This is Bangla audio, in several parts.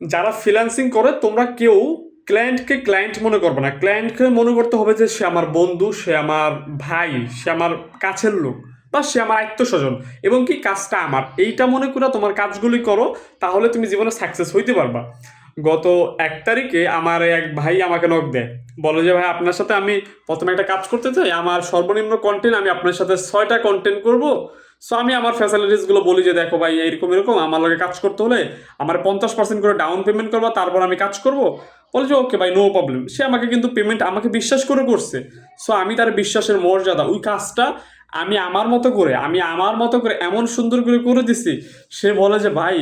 যারা ফ্রিল্যান্সিং করে তোমরা কেউ ক্লায়েন্টকে ক্লায়েন্ট মনে করবে না, ক্লায়েন্টকে মনে করতে হবে যে সে আমার বন্ধু, সে আমার ভাই, সে আমার কাছের লোক, বা সে আমার আত্মস্বজন, এবং কি কাজটা আমার, এইটা মনে করে তোমার কাজগুলি করো, তাহলে তুমি জীবনে সাকসেস হইতে পারবা। গত 1 তারিখে আমার এক ভাই আমাকে নক দেয়, বলে যে ভাই আপনার সাথে আমি প্রথমে একটা কাজ করতে চাই, আমার সর্বনিম্ন কন্টেন্ট আমি আপনার সাথে 6টা কন্টেন্ট করব। সো আমি আমার ফ্যাসিলিটিসগুলো বলি যে দেখো ভাই এরকম এরকম আমার লগে কাজ করতে হলে আমার 50% করে ডাউন পেমেন্ট করবা, তারপর আমি কাজ করব। বলে যে ওকে ভাই নো প্রবলেম। সে আমাকে কিন্তু পেমেন্ট আমাকে বিশ্বাস করে করছে। সো আমি তার বিশ্বাসের মর্যাদা, ওই কাজটা আমি আমার মতো করে এমন সুন্দর করে করে দিছি। সে বলে যে ভাই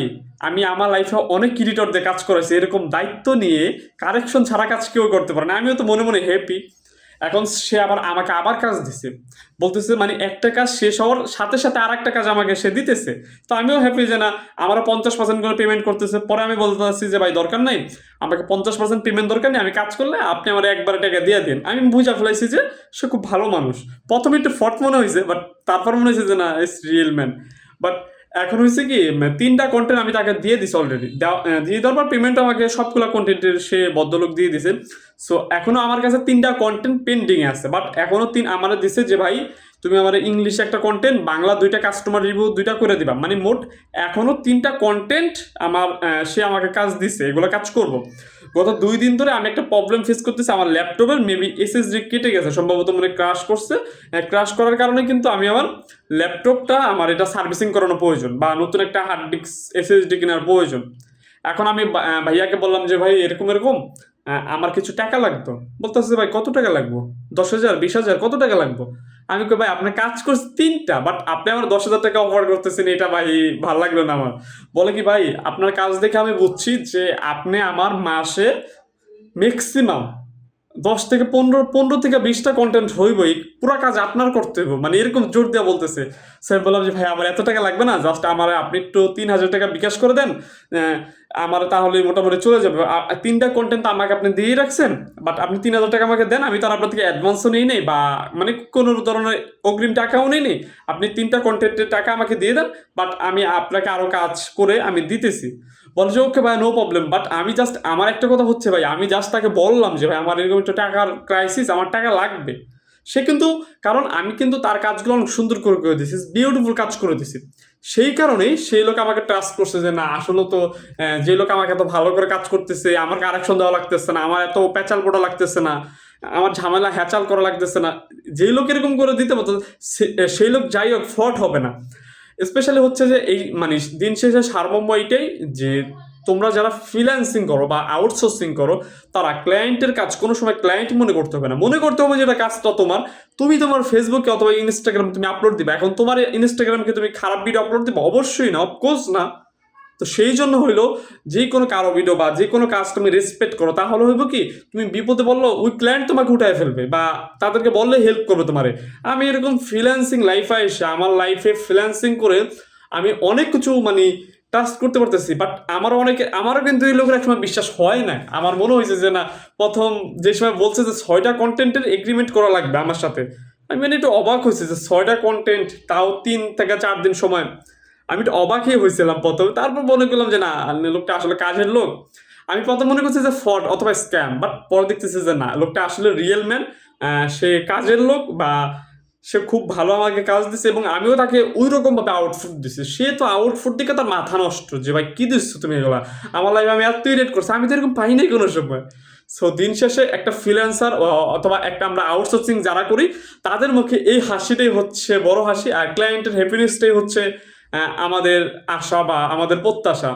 আমি আমার লাইফে অনেক ক্রিয়েটর দিয়ে কাজ করেছি, এরকম দায়িত্ব নিয়ে কারেকশন ছাড়া কাজ কেউ করতে পারে না। আমিও তো মনে মনে হ্যাপি। এখন সে আবার আমাকে আবার কাজ দিছে, বলতেছে মানে একটা কাজ শেষ হওয়ার সাথে সাথে আর একটা কাজ আমাকে সে দিতেছে। তো আমিও হ্যাপি যে না, আমারও 50% করে পেমেন্ট করতেছে। পরে আমি বলতে চাচ্ছি যে ভাই দরকার নাই, আমাকে 50% পেমেন্ট দরকার নেই, আমি কাজ করলে আপনি আমার একবারে টাকা দিয়ে দিন। আমি বুঝা ফেলাইছি যে সে খুব ভালো মানুষ। প্রথমে একটু ফট মনে হয়েছে, বাট তারপর মনে হয়েছে যে না ইটস রিয়েল ম্যান। বাট এখন হয়েছে কি, 3টা কন্টেন্ট আমি তাকে দিয়ে দিছি অলরেডি। দিয়ে দেওয়ার পর পেমেন্ট আমাকে সবগুলো কন্টেন্টের সে ভদ্রলোক দিয়ে দিছে। সো এখনো আমার কাছে 3টা কন্টেন্ট পেন্ডিং আছে, বাট এখনো আমার দিছে যে ভাই তুমি আমার ইংলিশে একটা কন্টেন্ট, বাংলা 2টা কাস্টমার রিভিউ 2টা করে দিবা, মানে মোট এখনো 3টা কন্টেন্ট আমার সে আমাকে কাজ দিছে, এগুলো কাজ করব। গত 2 দিন ধরে আমি একটা প্রবলেম ফেস করতেছি, আমার ল্যাপটপের মেবি এসএসডি কেটে গেছে সম্ভবত, মানে ক্রাশ করছে। ক্রাশ করার কারণে কিন্তু আমি আমার ল্যাপটপটা আমার এটা সার্ভিসিং করানো প্রয়োজন, বা নতুন একটা হার্ড ডিস্ক এসএসডি কেনার প্রয়োজন। এখন আমি ভাইয়াকে বললাম যে ভাই এরকম এরকম আমার কিছু টাকা লাগতো। বলতেছে ভাই কত টাকা লাগবো, 10,000 20,000 কত টাকা লাগবো? আমি কই ভাই আপনার কাজ করছি 3টা, বাট আপনি আমার 10,000 টাকা অফার করতেছেন, এটা ভাই ভালো লাগলো না আমার। বলে কি ভাই আপনার কাজ দেখে আমি বুঝছি যে আপনি আমার মাসে ম্যাক্সিমাম 10 থেকে 15 থেকে 20টা কন্টেন্ট হইবই, পুরো কাজ আপনার করতে হইব, মানে এরকম জোর দেওয়া বলতেছে। স্যার বললাম যে ভাই আমার এত টাকা লাগবে না, জাস্ট আমার আপনি একটু 3,000 টাকা বিকাশ করে দেন, আমার তাহলে মোটামুটি চলে যাবে। 3টা কন্টেন্ট আমাকে আপনি দিয়ে রাখছেন, বাট আপনি 3,000 টাকা আমাকে দেন, আমি তো আর আপনার থেকে অ্যাডভান্সও নিই নেই, বা মানে কোনো ধরনের অগ্রিম টাকাও নিই নেই। আপনি 3টা কন্টেন্টের টাকা আমাকে দিয়ে দেন, বাট আমি আপনাকে আরও কাজ করে আমি দিতেছি। বলে যে ওকে ভাই নো প্রবলেম। বাট আমি জাস্ট আমার একটা কথা হচ্ছে ভাই, আমি জাস্ট তাকে বললাম যে ভাই আমার এরকম একটা টাকার ক্রাইসিস, আমার টাকা লাগবে। সে কিন্তু, কারণ আমি কিন্তু তার কাজগুলো অনেক সুন্দর করে করে দিছি, বিউটিফুল কাজ করে দিছি। সেই কারণেই সেই লোক আমাকে ট্রাস্ট করছে যে না আসলে তো যে লোক আমাকে এত ভালো করে কাজ করতেছে, আমার কারেকশন দেওয়া লাগতেছে না, আমার এত পেঁচাল পোটা লাগতেছে না, আমার ঝামেলা হ্যাচাল করা লাগতেছে না, যেই লোক এরকম করে দিতে পারতো সেই লোক যাই হোক ফ্রড হবে না। স্পেশালি হচ্ছে যে এই মানে দিন শেষে সারমর্ম এইটাই যে তোমরা যারা ফ্রিল্যান্সিং করো বা আউটসোর্সিং করো, তারা ক্লায়েন্টের কাজ কোনো সময় ক্লায়েন্ট মনে করতে হবে না, মনে করতে হবে যেটা কাজটা তোমার। তুমি তোমার ফেসবুকে অথবা ইনস্টাগ্রামে তুমি আপলোড দিবে। এখন তোমার ইনস্টাগ্রামকে তুমি খারাপ ভিডিও আপলোড দিবে? অবশ্যই না, অফকোর্স না। তো সেই জন্য হইলো যে কোনো কারো ভিডিও বা যে কোনো কাজ তুমি রেসপেক্ট করো, তাহলে হইব কি তুমি বিপদে বললো ওই ক্লায়েন্ট তোমাকে উঠায় ফেলবে, বা তাদেরকে বললে হেল্প করবে তোমারে। আমি এরকম ফ্রিল্যান্সিং লাইফে এসে আমার লাইফে ফ্রিল্যান্সিং করে আমি অনেক কিছু মানে ট্রাস্ট করতে পারতেছি। বাট আমারও কিন্তু এই লোকের একসময় বিশ্বাস হয় না। আমার মনে হয়েছে যে না, প্রথম যে সময় বলছে যে 6টা কন্টেন্টের এগ্রিমেন্ট করা লাগবে আমার সাথে, আমি মানে একটু অবাক হয়েছে যে 6টা কন্টেন্ট, তাও 3 থেকে 4 দিন সময়। আমি একটু অবাকই হয়েছিলাম প্রথমে, তারপর মনে করলাম যে না লোকটা আসলে কাজের লোক। আমি প্রথম মনে করছি যে ফ্রড অথবা স্ক্যাম, বাট পরে দেখতেছি যে না, লোকটা আসলে রিয়েল ম্যান। সে কাজের লোক, বা সে খুব ভালো আমাকে কাজ দিছে, এবং আমিও তাকে ওই রকম ভাবে আউটফুট দিছি। সে তো আউটফুট দিকে তার মাথা নষ্ট যে ভাই কি দিচ্ছ তুমি এগুলা, আমার লাইফে আমি এত রেট করছি, আমি তো এরকম পাই নাই কোনো সময়। সো দিন শেষে একটা ফ্রিল্যান্সার অথবা একটা আমরা আউটসোর্সিং যারা করি, তাদের মুখে এই হাসিটাই হচ্ছে বড় হাসি, আর ক্লায়েন্টের হ্যাপিনেসটাই হচ্ছে আমাদের আশা বা আমাদের প্রত্যাশা।